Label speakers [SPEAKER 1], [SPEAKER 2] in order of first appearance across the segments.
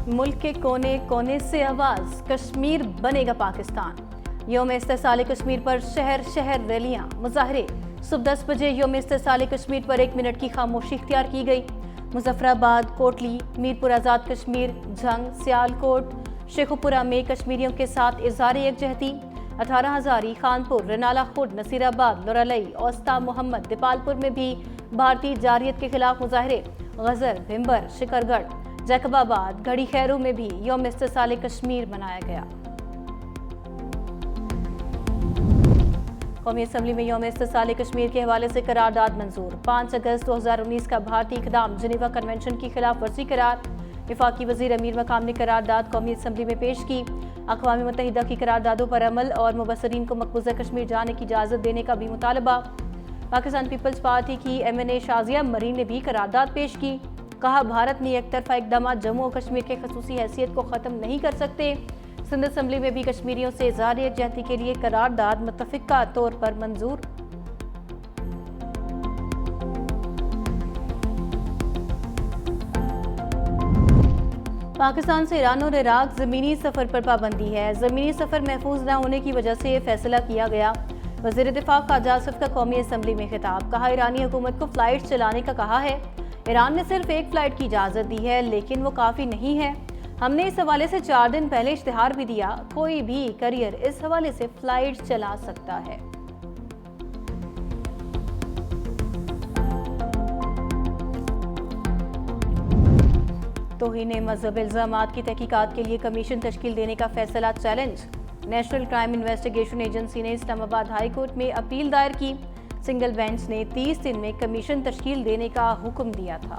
[SPEAKER 1] मुल्क के कोने कोने से आवाज, कश्मीर बनेगा पाकिस्तान। यौम इस्तेसाल कश्मीर पर शहर शहर रैलियां, मुजाहरे। सुबह 10 बजे यौम इस्तेसाल कश्मीर पर 1 मिनट की खामोशी इख्तियार की गई। मुजफ्फराबाद, कोटली, मीरपुर आज़ाद कश्मीर, झंग, सियालकोट, शेखुपुरा में कश्मीरियों के साथ इज़हार यकजहती। 18 हज़ारी, खानपुर, रनाला खुर्द, नसीराबाद, लोरालई, औस्ता मोहम्मद, दीपालपुर में भी भारतीय जारियत के खिलाफ मुजाहरे। गजर, भिम्बर, शिकरगढ़, जैकबाबाद, घड़ी खैरू में भी यौम इस्तेसाल कश्मीर मनाया गया। कौमी असम्बली में यौम इस्तेसाल कश्मीर के हवाले से करारदाद मंजूर। 5 अगस्त 2019 का भारतीय इक़दाम जिनेवा कन्वेंशन की खिलाफ वर्जी करार। वफाकी वज़ीर अमीर मकाम ने करारदाद कौमी असम्बली में पेश की। अक़वाम मुत्तहिदा की करारदादों पर अमल और मुबसरीन को मकबूजा कश्मीर जाने की इजाज़त देने का भी मुतालबा। पाकिस्तान पीपल्स पार्टी की MNA शाजिया मरीन ने भी करारदाद पेश की। कहा, भारत ने एक तरफा इक़दाम जम्मू और कश्मीर के खसूसी हैसियत को ख़त्म नहीं कर सकते। सिंध असम्बली में भी कश्मीरियों से इज़हार यकजहती के लिए करारदाद मुत्तफ़िक़ा तौर पर मंजूर। पाकिस्तान से ईरान और इराक ज़मीनी सफ़र पर पाबंदी है। ज़मीनी सफ़र महफूज न होने की वजह से ये फैसला किया गया। वज़ीर दिफ़ा ख़ाजा आसिफ का कौमी असम्बली में खिताब। कहा, ईरानी हुकूमत को फ़्लाइट चलाने का कहा है। ईरान ने सिर्फ एक फ़्लाइट की इजाज़त दी है, लेकिन वो काफ़ी नहीं है। हमने इस हवाले से 4 दिन पहले इश्तिहार भी दिया। कोई भी करियर इस हवाले से फ़्लाइट चला सकता है। तौहीन मज़हब इल्ज़ामात की तहकीकात के लिए कमीशन तश्कील देने का फैसला challenge. National crime investigation agency ने इस्लामाबाद हाई कोर्ट में अपील दायर की। सिंगल बेंच ने 30 दिन में कमीशन तश्कील देने का हुक्म दिया था।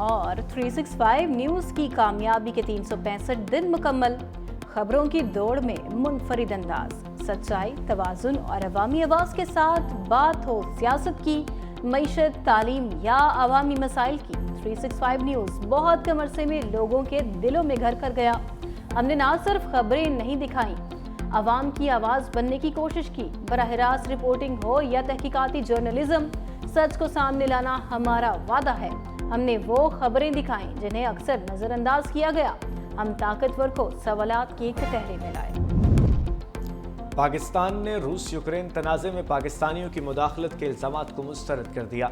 [SPEAKER 1] और 365 न्यूज़ की कामयाबी के 365 दिन मुकम्मल। खबरों की दौड़ में मुनफरिद अंदाज, सच्चाई, तवाज़ुन और अवामी आवाज़ के साथ बात हो सियासत की, मईशत, तालीम या अवामी मसाइल की। 365 न्यूज़ बहुत कम अरसे में लोगों के दिलों में घर कर गया। हमने ना सिर्फ खबरें नहीं दिखाई, अवाम की आवाज़ बनने की कोशिश की। बराह रास्त रिपोर्टिंग हो या तहकीकाती जर्नलिज्म, सच को सामने लाना हमारा वादा है। हमने वो खबरें दिखाई जिन्हें अक्सर नज़रअंदाज किया गया। हम ताकतवर को सवालात के कटहरे में लाए।
[SPEAKER 2] पाकिस्तान ने रूस यूक्रेन तनाज़े में पाकिस्तानियों की मुदाखलत के इल्ज़ामात को मुस्तरद कर दिया।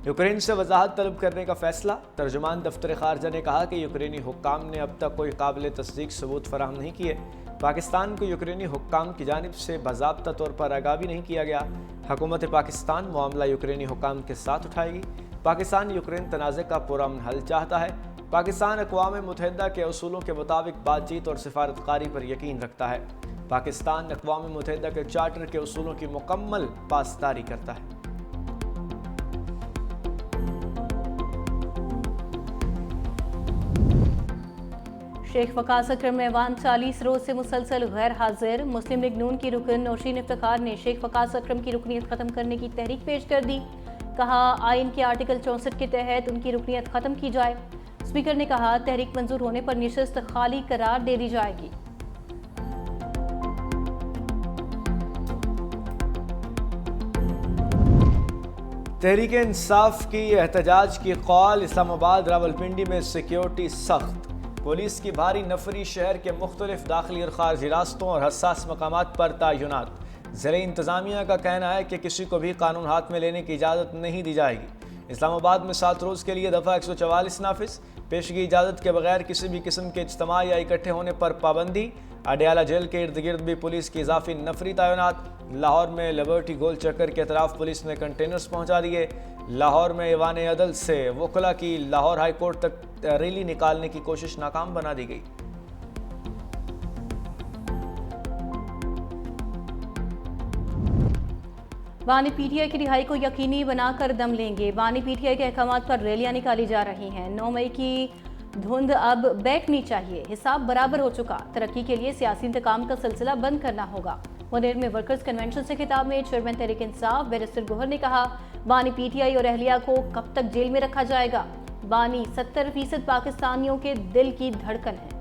[SPEAKER 2] यूक्रेन से वजाहत तलब करने का फैसला। तर्जुमान दफ्तर खारजा ने कहा कि यूक्रेनी हुक्काम ने अब तक कोई काबिल तस्दीक सबूत फराहम नहीं किए। पाकिस्तान को यूक्रेनी हुक्काम की जानिब से बाज़ाब्ता तौर पर आगाह भी नहीं किया गया। हुकूमत पाकिस्तान मामला यूक्रेनी हुक्काम के साथ उठाएगी। पाकिस्तान यूक्रेन तनाज़े का पुरअमन हल चाहता है। पाकिस्तान अक़वाम मुत्तहिदा के उसूलों के मुताबिक बातचीत और सिफारतकारी पर यकीन रखता है। पाकिस्तान अक़वाम मुत्तहिदा के चार्टर के उसूलों की मुकम्मल पासदारी करता है।
[SPEAKER 1] शेख वकास अकरम ऐवान 40 रोज से मुसलसल गैर हाजिर। मुस्लिम लीग नून की रुकन नौशीन इफ्तिखार ने शेख वकास अकरम की रुकनीत खत्म करने की तहरीक पेश कर दी। कहा, आइन के आर्टिकल 64 के तहत उनकी रुकनीत खत्म की जाए। स्पीकर ने कहा, तहरीक मंजूर होने पर निशस्त खाली करार दे दी जाएगी।
[SPEAKER 2] तहरीक इंसाफ की एहतजाज की कॉल। इस्लामाबाद रावलपिंडी में सिक्योरिटी सख्त। पुलिस की भारी नफरी। शहर के मुख्तलिफ दाखिली और खारजी रास्तों और हसास मकामात पर तैनात। ज़िले इंतज़ामिया का कहना है कि किसी को भी कानून हाथ में लेने की इजाज़त नहीं दी जाएगी। इस्लामाबाद में 7 रोज़ के लिए दफ़ा 144 नाफिज। पेशगी इजाज़त के बगैर किसी भी किस्म के इज्तिमा या इकट्ठे होने पर पाबंदी। अडयाला जेल के इर्द गिर्द भी पुलिस की इजाफी नफरी तैनात। लाहौर में लिबर्टी गोल चक्कर के तरफ पुलिस ने कंटेनर्स पहुंचा दिए। लाहौर में ईवान अदल से वकला की लाहौर हाई कोर्ट तक रैली निकालने की कोशिश नाकाम बना दी गई।
[SPEAKER 1] बानी PTI की रिहाई को यकीनी बनाकर दम लेंगे। बानी PTI के अहकामात पर रैलियां निकाली जा रही हैं। 9 मई की धुंध अब बैठनी चाहिए। हिसाब बराबर हो चुका। तरक्की के लिए सियासी इंतकाम का सिलसिला बंद करना होगा। मुनेर में वर्कर्स कन्वेंशन से खिताब में चेयरमैन तहरीक इंसाफ बैरिस्टर गोहर ने कहा, बानी PTI और अहलिया को कब तक जेल में रखा जाएगा। बानी 70% पाकिस्तानियों के दिल की धड़कन है।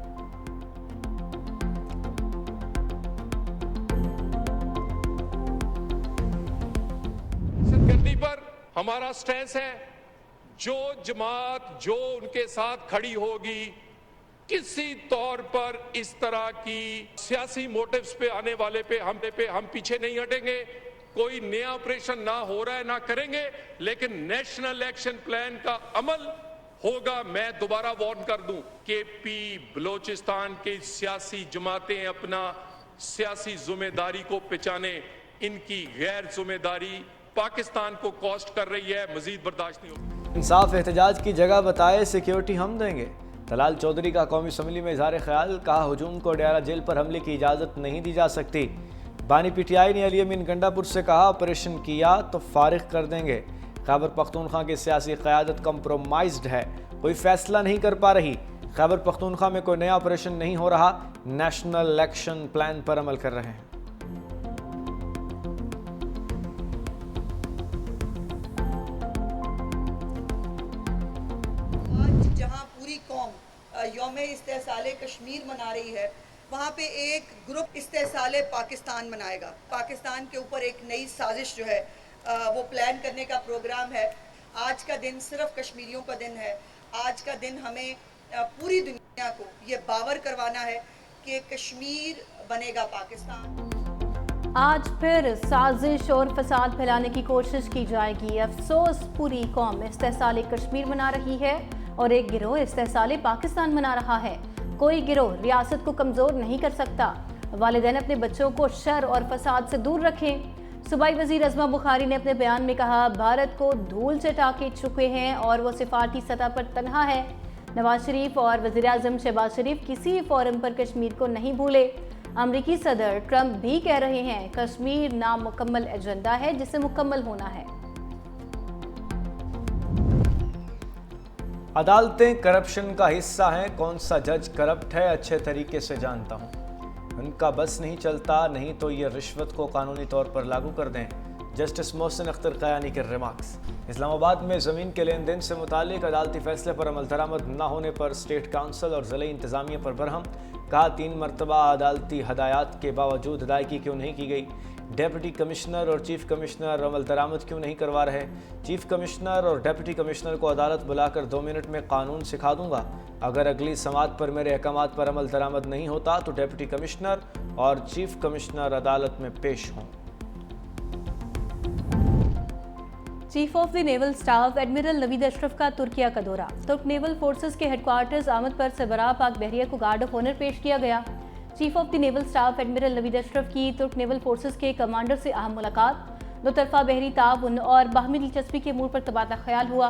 [SPEAKER 3] हमारा स्टैंस है, जो जमात जो उनके साथ खड़ी होगी, किसी तौर पर इस तरह की सियासी मोटिव्स पे आने वाले पे हम पीछे नहीं हटेंगे। कोई नया ऑपरेशन ना हो रहा है ना करेंगे, लेकिन नेशनल एक्शन प्लान का अमल होगा। मैं दोबारा वार्न कर दूं, केपी बलोचिस्तान के सियासी जमातें अपना सियासी जिम्मेदारी को पहचाने। इनकी गैर जिम्मेदारी पाकिस्तान को कॉस्ट कर रही है, मजीद बर्दाश्त नहीं होगी।
[SPEAKER 2] इंसाफ एहतजाज की जगह बताए सिक्योरिटी हम देंगे। तलाल चौधरी का कौमी असम्बली में इजहार ख्याल, कहा हुजूम को डयारा जेल पर हमले की इजाज़त नहीं दी जा सकती। बानी पीटीआई ने अली अमीन गंडापुर से कहा ऑपरेशन किया तो फारिग कर देंगे। खैबर पख्तूनख्वा की सियासी क़यादत कंप्रोमाइज्ड है, कोई फैसला नहीं कर पा रही। खैबर पख्तूनख्वा में कोई नया ऑपरेशन नहीं हो रहा, नेशनल एक्शन प्लान पर अमल कर रहे हैं।
[SPEAKER 4] जहां पूरी कौम यौम इस्तेहसाल कश्मीर मना रही है, वहाँ पे एक ग्रुप इस्तेहसाल पाकिस्तान मनाएगा। पाकिस्तान के ऊपर एक नई साजिश जो है वो प्लान करने का प्रोग्राम है। आज का दिन सिर्फ कश्मीरियों का दिन है। आज का दिन हमें पूरी दुनिया को ये बावर करवाना है कि कश्मीर बनेगा पाकिस्तान।
[SPEAKER 1] आज फिर साजिश और फसाद फैलाने की कोशिश की जाएगी। अफसोस, पूरी कौम इस्तेहसाल कश्मीर मना रही है और एक गिरोह इस्तेहसाल पाकिस्तान मना रहा है। कोई गिरोह रियासत को कमज़ोर नहीं कर सकता। वालिदैन अपने बच्चों को शर और फसाद से दूर रखें। सूबाई वज़ीर अज़मा बुखारी ने अपने बयान में कहा, भारत को धूल चटा के चुके हैं और वो सिफारती सतह पर तन्हा है। नवाज शरीफ और वज़ीर आज़म शहबाज शरीफ किसी फोरम पर कश्मीर को नहीं भूले। अमरीकी सदर ट्रंप भी कह रहे हैं कश्मीर नामुकम्मल एजेंडा है जिसे मुकम्मल होना है।
[SPEAKER 2] अदालतें करप्शन का हिस्सा हैं, कौन सा जज करप्ट है अच्छे तरीके से जानता हूँ। उनका बस नहीं चलता, नहीं तो ये रिश्वत को कानूनी तौर पर लागू कर दें। जस्टिस मोहसिन अख्तर कयानी के रिमार्क्स। इस्लामाबाद में ज़मीन के लेन देन से मुतालिक अदालती फैसले पर अमल दरामद न होने पर स्टेट काउंसिल और ज़िले इंतज़ामिया पर बरहम। कहा 3 मरतबा अदालती हदायत के बावजूद अदायगी क्यों नहीं की गई। डेप्यूटी कमिश्नर और चीफ कमिश्नर अमल दरामद क्यों नहीं करवा रहे। चीफ कमिश्नर और डेप्यूटी कमिश्नर को अदालत बुलाकर 2 मिनट में कानून सिखा दूंगा। अगर अगली समात पर मेरे अहकामात पर अमल दरामद नहीं होता तो डेप्यूटी कमिश्नर और चीफ कमिश्नर अदालत में पेश हों।
[SPEAKER 1] Chief of the naval staff admiral Naveed Ashraf का तुर्किया का दौरा। तुर्क नेवल फोर्सेस के हेडक्वार्टर्स आमद पर सरबराह पाक बहरिया को गार्ड ऑफ ऑनर पेश किया गया। Chief of the naval staff admiral Naveed Ashraf की तुर्क नेवल फोर्सेस के कमांडर से अहम मुलाकात। दो तरफा बहरी ताउन और बाहमी दिलचस्पी के अमूर पर तबादला ख्याल हुआ।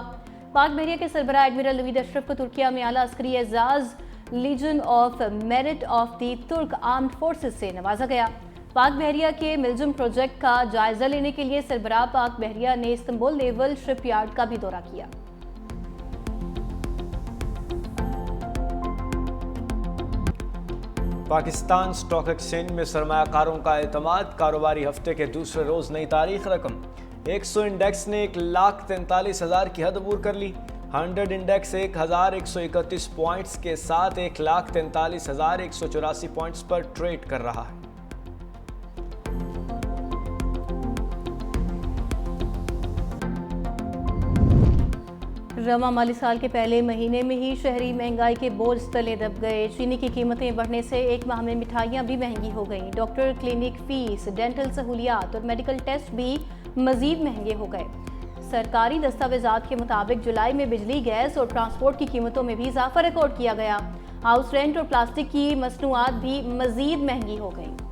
[SPEAKER 1] पाक बहरिया के सरबराह एडमिरल नवीद अशरफ को तुर्किया में आला अस्करी एजाज Legion of Merit of the Turk Armed Forces से नवाजा गया। पाक बहरिया के मिल्जुम प्रोजेक्ट का जायजा लेने के लिए सरबराह पाक बहरिया ने इस्तांबुल नेवल शिपयार्ड का भी दौरा किया।
[SPEAKER 2] पाकिस्तान स्टॉक एक्सचेंज में सरमायाकारों का एतमाद। कारोबारी हफ्ते के दूसरे रोज नई तारीख रकम 100 इंडेक्स ने 1,43,000 की हद अबूर कर ली। 100 इंडेक्स 1,131 पॉइंट्स के साथ 1,43,184 पॉइंट्स पर ट्रेड कर रहा है।
[SPEAKER 1] रवा माली साल के पहले महीने में ही शहरी महंगाई के बोझ तले दब गए। चीनी की कीमतें बढ़ने से एक माह में मिठाइयाँ भी महंगी हो गईं। डॉक्टर, क्लिनिक फीस, डेंटल सहूलियात और मेडिकल टेस्ट भी मजीद महंगे हो गए। सरकारी दस्तावेजात के मुताबिक जुलाई में बिजली, गैस और ट्रांसपोर्ट की कीमतों में भी इजाफा रिकॉर्ड किया गया। हाउस रेंट और प्लास्टिक की मसनूआत भी मजीद महंगी हो गई।